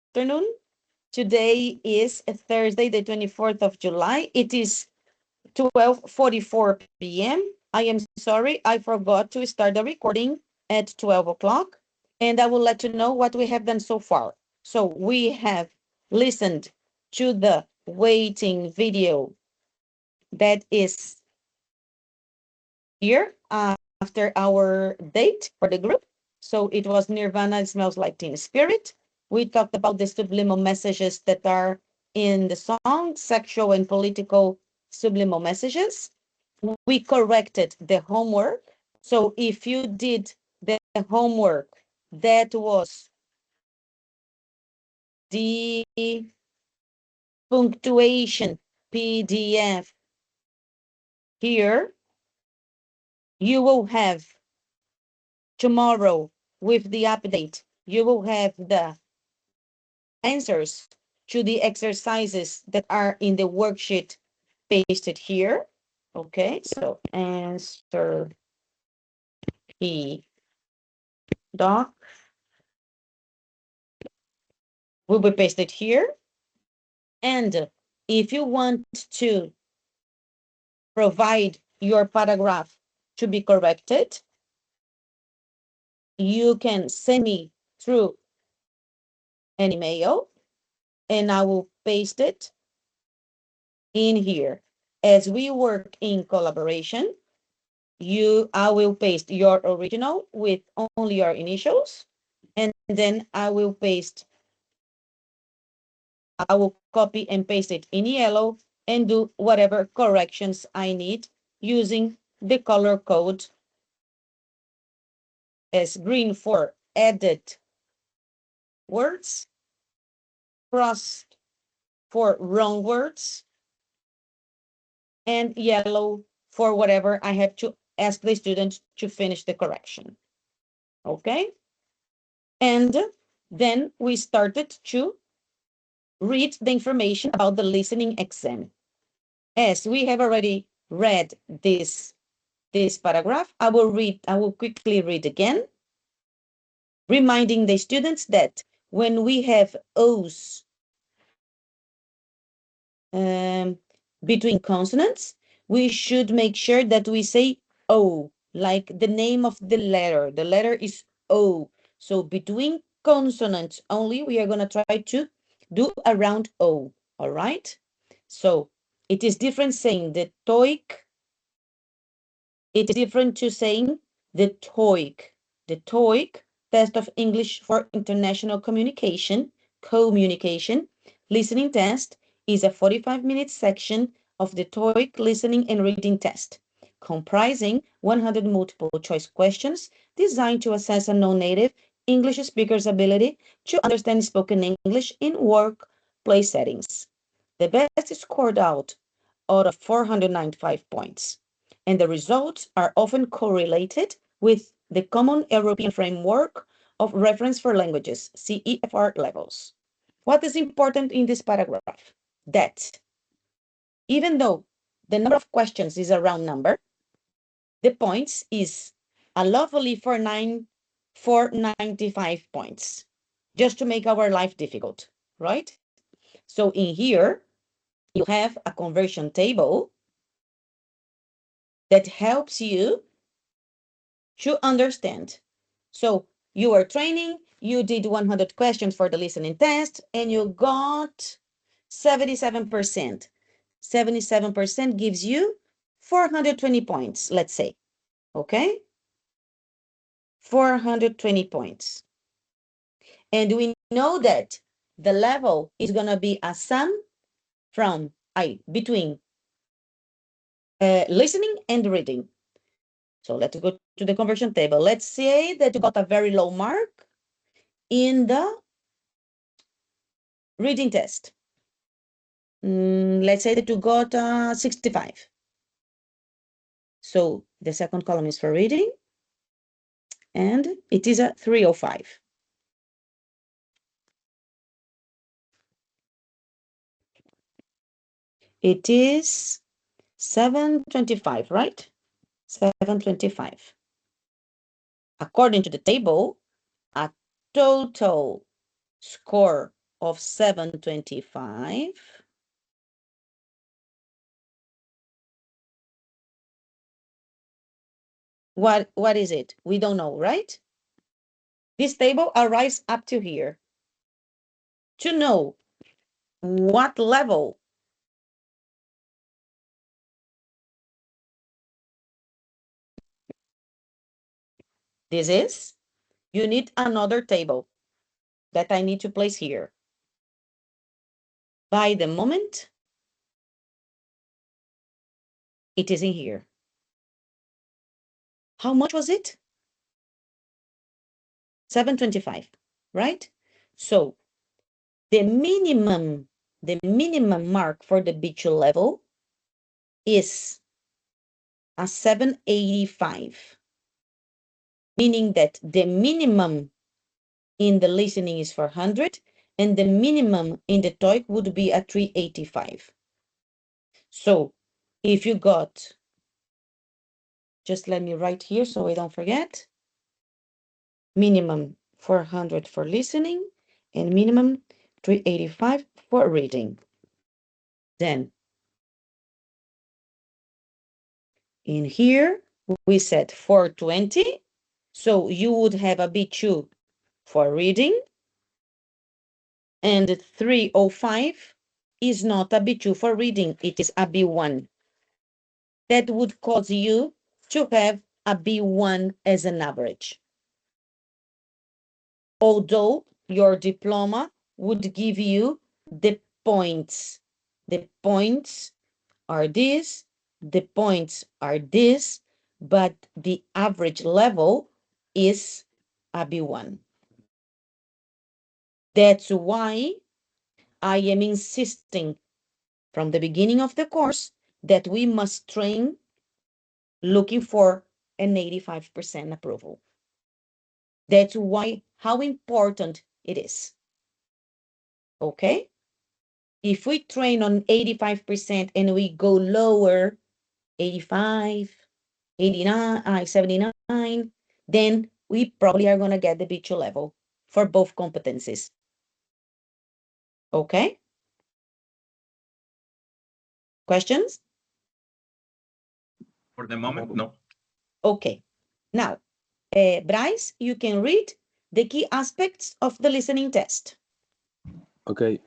afternoon. Today is Thursday, the 24th of July. It is 12:44 p.m. I am sorry, I forgot to start the recording at 12 o'clock, and I will let you know what we have done so far. So we have listened to the waiting video that is here after our date for the group. So it was Nirvana Smells Like Teen Spirit. We talked about the subliminal messages that are in the song, sexual and political subliminal messages. We corrected the homework. So if you did the homework, that was the punctuation PDF here, you will have tomorrow with the update, you will have the answers to the exercises that are in the worksheet pasted here. Okay, so answer P doc will be pasted here. And if you want to provide your paragraph to be corrected, you can send me through an email and I will paste it in here. As we work in collaboration, I will paste your original with only your initials, and then I will copy and paste it in yellow and do whatever corrections I need using the color code as green for added words, crossed for wrong words, and yellow for whatever I have to ask the student to finish the correction. Okay? And then we started to read the information about the listening exam. As we have already read this paragraph, I will quickly read again, reminding the students that when we have O's between consonants, we should make sure that we say O, like the name of the letter. The letter is O. So between consonants only, we are going to try to do around O, all right? So it is different saying the TOEIC. It is different to saying the TOEIC. The TOEIC, Test of English for International Communication, listening test, is a 45-minute section of the TOEIC listening and reading test, comprising 100 multiple choice questions designed to assess a non-native English speaker's ability to understand spoken English in workplace settings. The best is scored out of 495 points, and the results are often correlated with the Common European Framework of Reference for Languages, CEFR levels. What is important in this paragraph? That even though the number of questions is a round number, the points is a lovely 495 points, just to make our life difficult, right? So in here, you have a conversion table that helps you to understand. So you are training, you did 100 questions for the listening test, and you got 77%. 77% gives you 420 points, let's say. Okay? 420 points. And we know that the level is going to be a sum from between listening and reading. So let's go to the conversion table. Let's say that you got a very low mark in the reading test. Let's say that you got 65. So the second column is for reading, and it is a 305. It is 725, right? 725. According to the table, a total score of 725. What is it? We don't know, right? This table arrives up to here. To know what level this is, you need another table that I need to place here. By the moment, it is in here. How much was it? 725, right? So the minimum mark for the B2 level is a 785, meaning that the minimum in the listening is 400 and the minimum in the TOEIC would be a 385. So if you got, just let me write here so I don't forget, minimum 400 for listening and minimum 385 for reading. Then in here, we said 420. So you would have a B2 for reading. And 305 is not a B2 for reading. It is a B1. That would cause you to have a B1 as an average. Although your diploma would give you the points. The points are this, the points are this, but the average level is a B1. That's why I am insisting from the beginning of the course that we must train looking for an 85% approval. That's why, how important it is. Okay? If we train on 85% and we go lower, 85, 89, 79, then we probably are going to get the B2 level for both competencies. Okay? Questions? For the moment, no. Okay. Now, Bryce, you can read the key aspects of the listening test. Okay.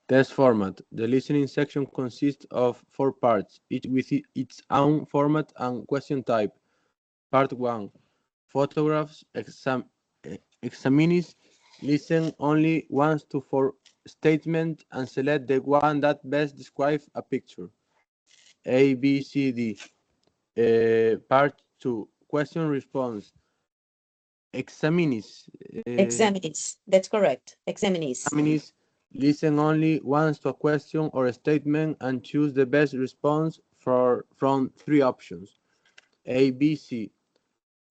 Test format. The listening section consists of 4 parts, each with its own format and question type. Part 1. Photographs. Examinees listen only once to 4 statements and select the one that best describes a picture. A, B, C, D. Part 2. Question response. Examinees. Examinees. That's correct. Examinees. Examinees listen only once to a question or a statement and choose the best response from 3 options. A, B, C.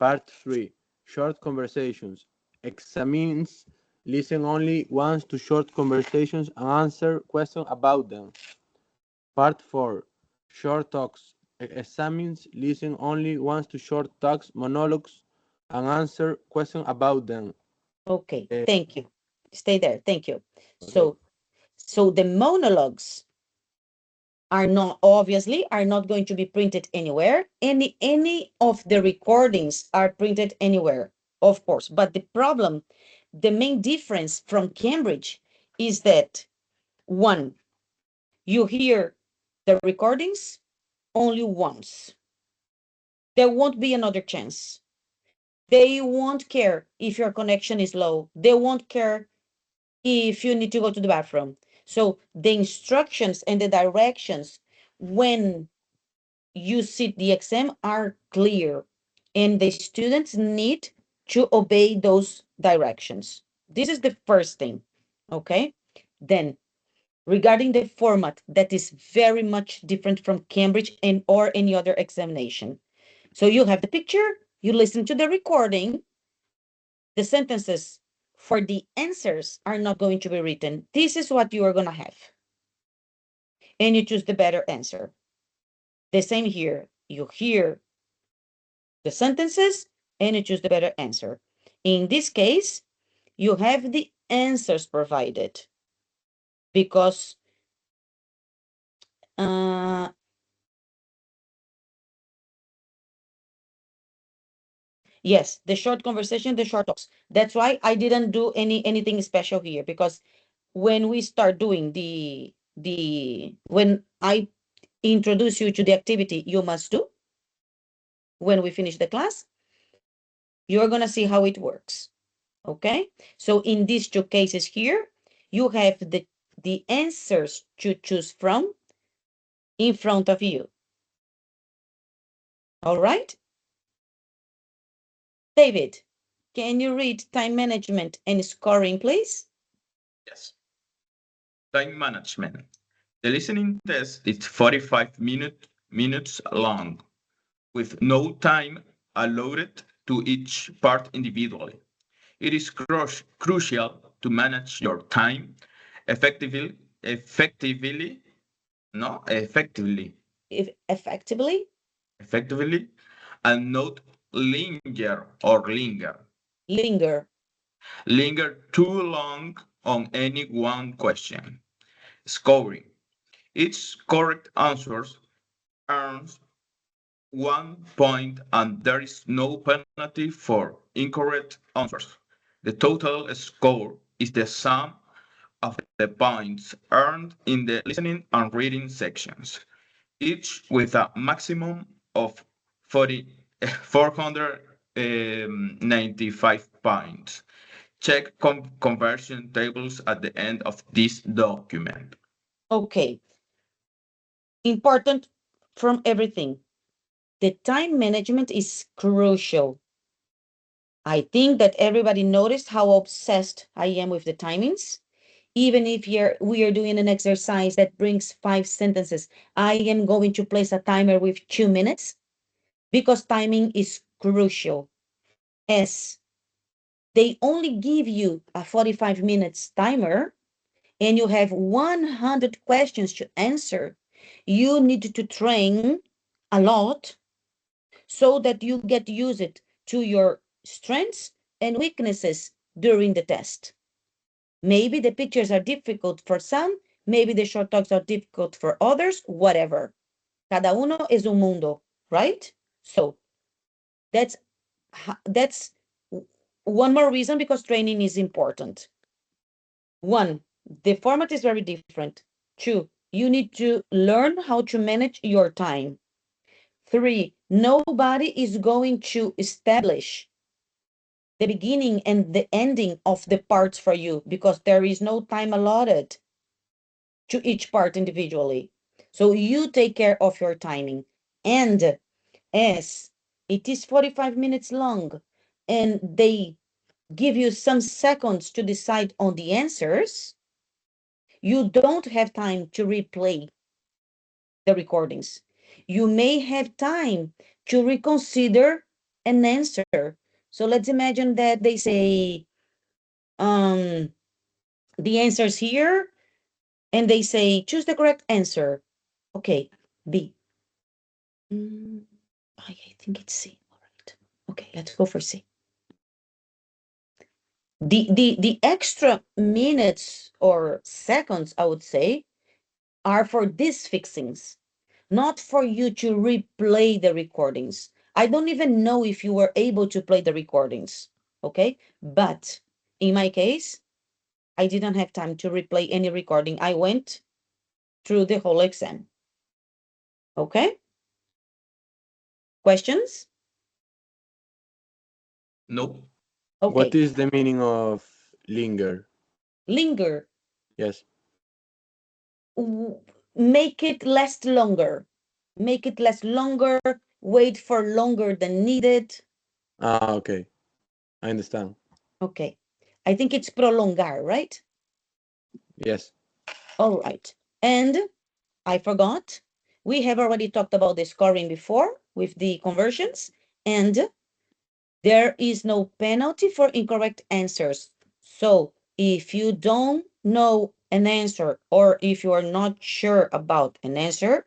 Part 3. Short conversations. Examinees listen only once to short conversations and answer questions about them. Part 4. Short talks. Examinees listen only once to short talks, monologues, and answer questions about them. Okay, thank you. Stay there. Thank you. Okay. So the monologues are not going to be printed anywhere. Any of the recordings are printed anywhere, of course. But the main difference from Cambridge is that, one, you hear the recordings only once. There won't be another chance. They won't care if your connection is low. They won't care if you need to go to the bathroom. So the instructions and the directions when you sit the exam are clear, and the students need to obey those directions. This is the first thing. Okay? Then, regarding the format, that is very much different from Cambridge and or any other examination. So you have the picture, you listen to the recording, the sentences for the answers are not going to be written. This is what you are going to have. And you choose the better answer. The same here. You hear the sentences and you choose the better answer. In this case, you have the answers provided. because uh, yes, the short conversation, the short talks. That's why I didn't do anything special here, because when we start doing when I introduce you to the activity you must do when we finish the class, you're gonna see how it works. Okay, so in these two cases here, you have the answers to choose from in front of you. All right, David, can you read time management and scoring, please? Yes. Time management. The listening test is 45 minutes long, with no time allotted to each part individually. It is crucial to manage your time effectively, effectively, no, effectively, If effectively, effectively, and not linger linger. too long on any one question. Scoring. Each correct answer earns 1 point, and there is no penalty for incorrect answers. The total score is the sum of the points earned in the listening and reading sections, each with a maximum of 495 points. Check conversion tables at the end of this document. Okay, important from everything. The time management is crucial. I think that everybody noticed how obsessed I am with the timings. Even if we are doing an exercise that brings 5 sentences, I am going to place a timer with 2 minutes, because timing is crucial. As they only give you a 45 minutes timer and you have 100 questions to answer, you need to train a lot so that you get used to your strengths and weaknesses during the test. Maybe the pictures are difficult for some, maybe the short talks are difficult for others, whatever. Cada uno es un mundo, right? So that's that's one more reason because training is important. One, the format is very different. Two, you need to learn how to manage your time. Three, nobody is going to establish the beginning and the ending of the parts for you because there is no time allotted to each part individually. So you take care of your timing. And as it is 45 minutes long and they give you some seconds to decide on the answers, you don't have time to replay the recordings. You may have time to reconsider an answer. So let's imagine that they say, the answer's here, and they say, choose the correct answer. Okay, B. I think it's C. All right. Okay, let's go for C. The extra minutes or seconds, I would say, are for these fixings, not for you to replay the recordings. I don't even know if you were able to play the recordings, okay? But in my case, I didn't have time to replay any recording. I went through the whole exam, okay? Questions? No. What Okay, is the meaning of linger? linger. Yes. Make it last longer. Make it last longer, wait for longer than needed. Ah, okay. I understand. Okay, I think it's prolongar, right? Yes. All right. And I forgot, we have already talked about the scoring before with the conversions, and there is no penalty for incorrect answers. So if you don't know an answer or if you are not sure about an answer,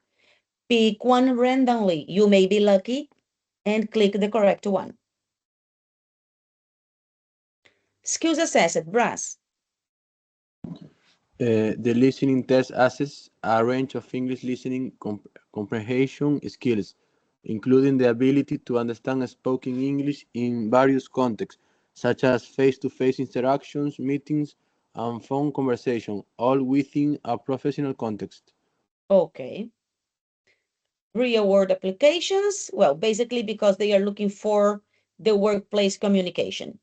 pick one randomly. You may be lucky and click the correct one. Skills assessed, Brass. The listening test assesses a range of English listening comprehension skills, including the ability to understand spoken English in various contexts, such as face-to-face interactions, meetings, and phone conversation, all within a professional context. Okay. Real world applications, well, basically because they are looking for the workplace communication.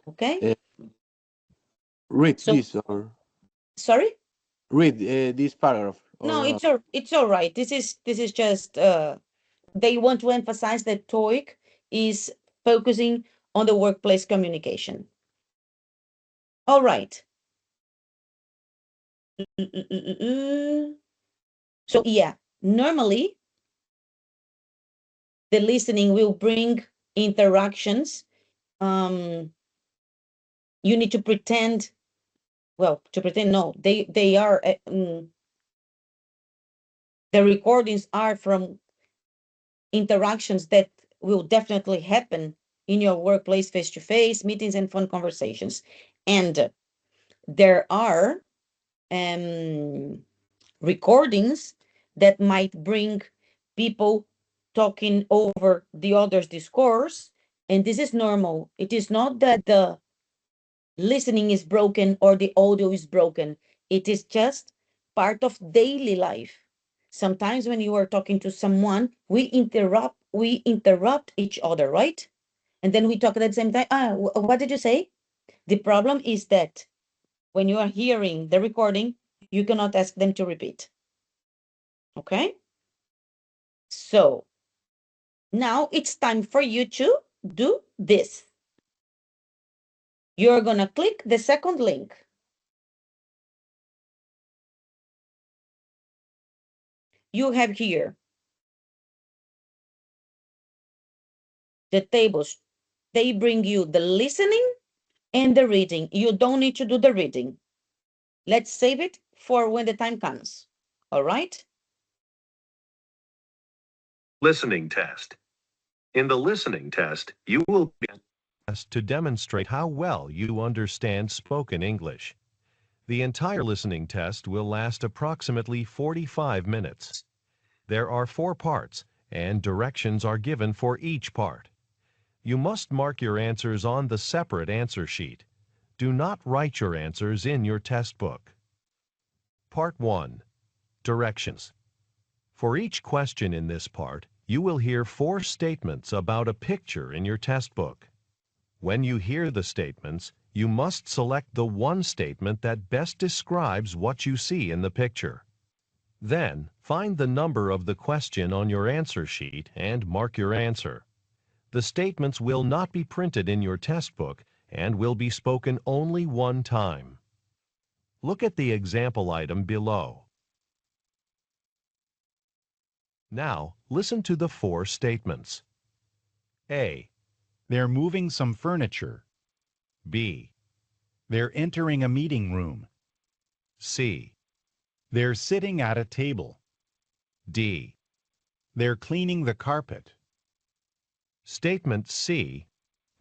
Okay. Uh, read So, this or sorry? read this paragraph No, or not. it's all right. This is just they want to emphasize that TOEIC is focusing on the workplace communication. All right. So yeah, normally the listening will bring interactions. You need to pretend, well, to pretend, no, they are, the recordings are from interactions that will definitely happen in your workplace, face-to-face meetings and phone conversations. And there are recordings that might bring people talking over the other's discourse, and this is normal. It is not that the listening is broken or the audio is broken. It is just part of daily life. Sometimes when you are talking to someone, we interrupt each other, right? And then we talk at the same time. What did you say? The problem is that when you are hearing the recording, you cannot ask them to repeat. Okay? So now it's time for you to do this. You're going to click the second link. You have here the tables. They bring you the listening and the reading. You don't need to do the reading. Let's save it for when the time comes. All right? Listening test. In the listening test, you will be asked to demonstrate how well you understand spoken English. The entire listening test will last approximately 45 minutes. There are 4 parts, and directions are given for each part. You must mark your answers on the separate answer sheet. Do not write your answers in your test book. Part 1. Directions. For each question in this part, you will hear 4 statements about a picture in your test book. When you hear the statements, you must select the one statement that best describes what you see in the picture. Then, find the number of the question on your answer sheet and mark your answer. The statements will not be printed in your test book and will be spoken only one time. Look at the example item below. Now, listen to the 4 statements. A. They're moving some furniture. B. They're entering a meeting room. C. They're sitting at a table. D. They're cleaning the carpet. Statement C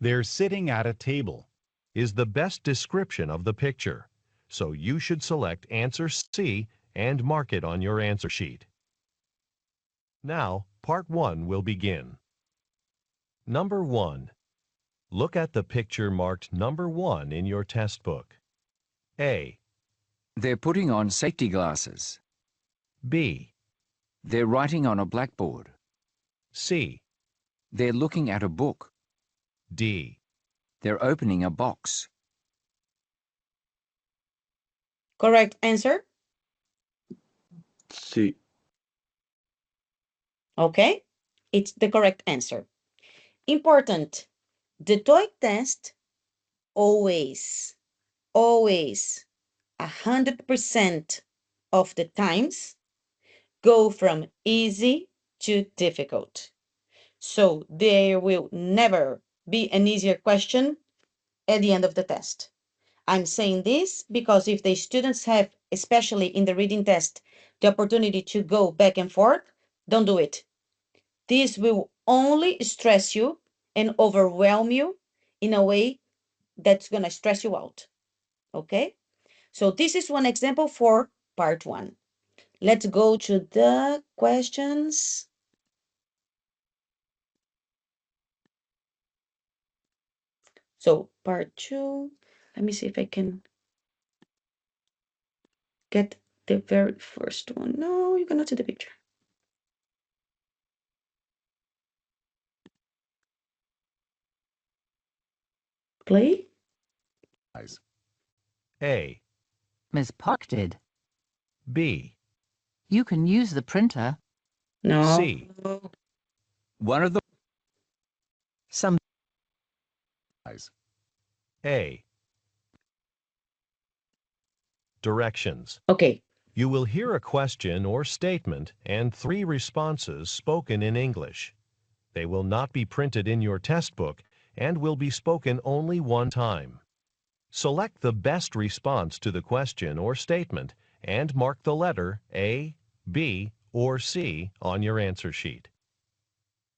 They're sitting at a table. is the best description of the picture, so you should select answer C and mark it on your answer sheet. Now, part 1 will begin. Number 1. Look at the picture marked number 1 in your test book. A. They're putting on safety glasses. B. They're writing on a blackboard. C. They're looking at a book. D. They're opening a box. Correct answer? Sí. Okay? It's the correct answer. Important. The TOEIC test always, 100% of the times go from easy to difficult. So there will never be an easier question at the end of the test. I'm saying this because if the students have, especially in the reading test, the opportunity to go back and forth, don't do it. This will only stress you and overwhelm you in a way that's going to stress you out. Okay? So this is one example for part 1. Let's go to the questions. So part 2, let me see if I can get the very first one. No, you cannot see the picture. Play. A, Miss Park did. B, You can use the printer. No. C. One of the Some A. Directions. Okay. You will hear a question or statement and 3 responses spoken in English. They will not be printed in your test book and will be spoken only one time. Select the best response to the question or statement and mark the letter A, B, or C on your answer sheet.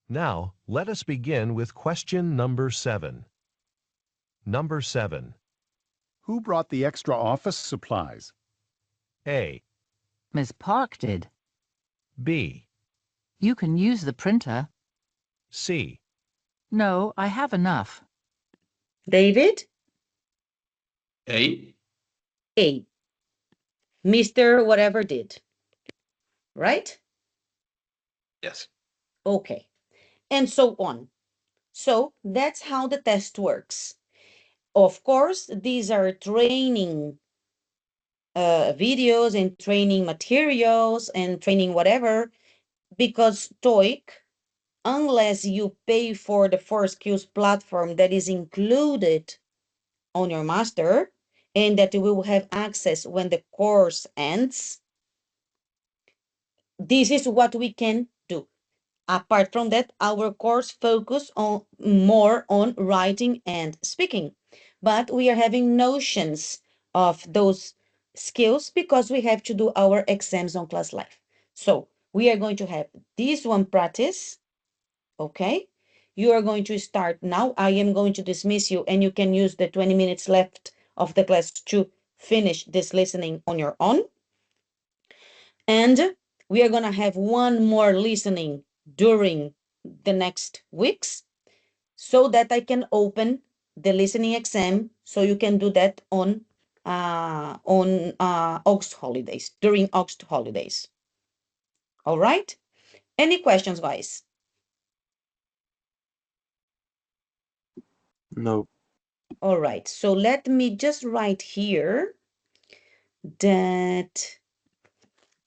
Now, let us begin with question number 7. Number 7. Who brought the extra office supplies? A, Miss Park did. B, You can use the printer. C. No, I have enough. David? A. A. Mr. Whatever did. Right? Yes. Okay. And so on. So that's how the test works. Of course, these are training videos and training materials and training whatever, because TOEIC, unless you pay for the 4Skills platform that is included on your master and that you will have access when the course ends, this is what we can do. Apart from that, our course focus on more on writing and speaking, but we are having notions of those skills because we have to do our exams on class life. So we are going to have this one practice. Okay, you are going to start now. I am going to dismiss you and you can use the 20 minutes left of the class to finish this listening on your own. And we are going to have one more listening during the next weeks so that I can open the listening exam so you can do that on August holidays, during August holidays. All right? Any questions, guys? No. All right, so let me just write here that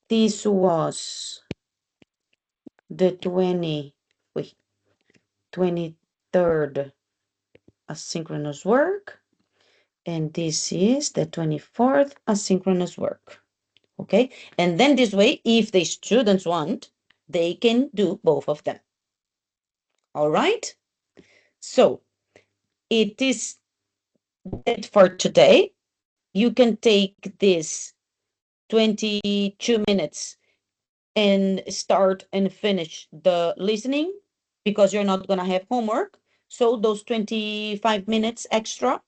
this was the 23rd asynchronous work, and this is the 24th asynchronous work. Okay, and then this way, if the students want, they can do both of them. All right, so it is it for today. You can take this 22 minutes and start and finish the listening because you're not going to have homework. So those 25 minutes extra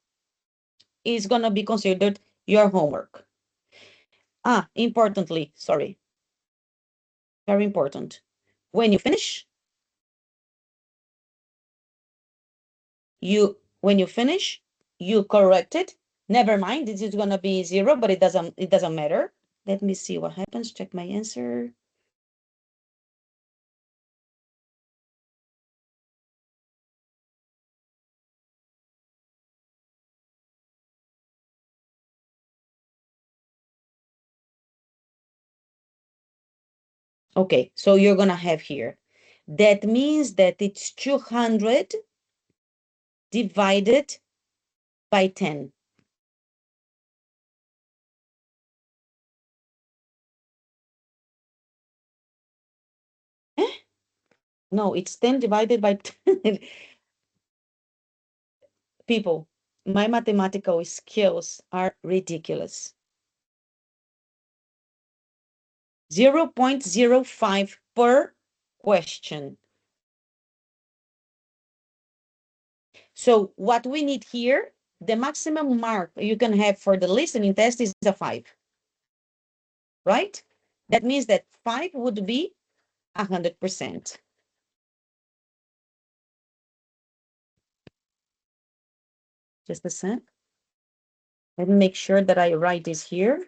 is going to be considered your homework. Importantly, sorry, very important. When you finish, you correct it. Never mind, this is going to be 0, but it doesn't matter. Let me see what happens. Check my answer. Okay, so you're going to have here. That means that it's 200 divided by 10. Eh? No, it's 10 divided by 10. People, my mathematical skills are ridiculous. 0.05 per question. So what we need here the maximum mark you can have for the listening test is a 5, right? That means that 5 would be 100%. Just a sec. Let me make sure that I write this here.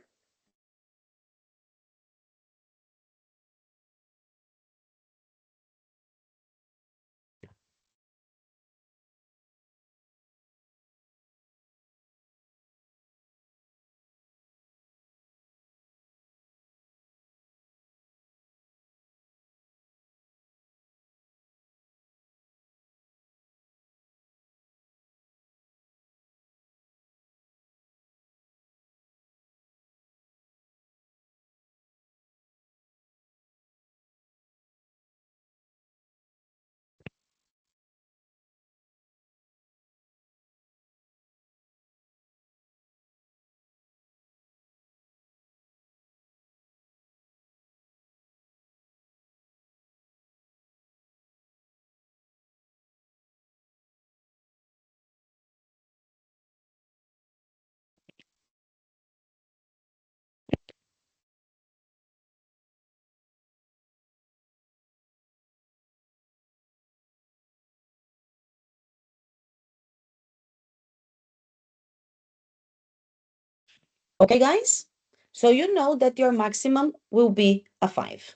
Okay, guys? So you know that your maximum will be a 5.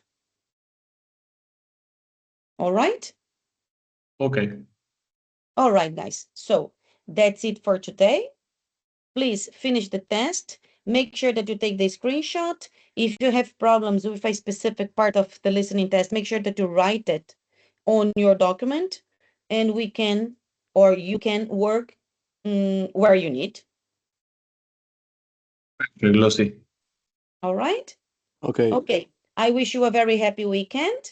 All right? Okay. All right, guys. So that's it for today. Please finish the test. Make sure that you take the screenshot. If you have problems with a specific part of the listening test, make sure that you write it on your document and we can, or you can work where you need. Lucy. All right? Okay. Okay. I wish you a very happy weekend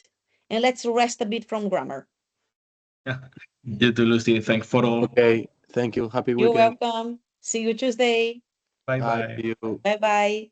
and let's rest a bit from grammar. Yeah. You too, Lucy. Thanks for all. Okay. Thank you. Happy You're weekend. welcome. See you Tuesday. Bye. Bye-bye. See you. Bye-bye.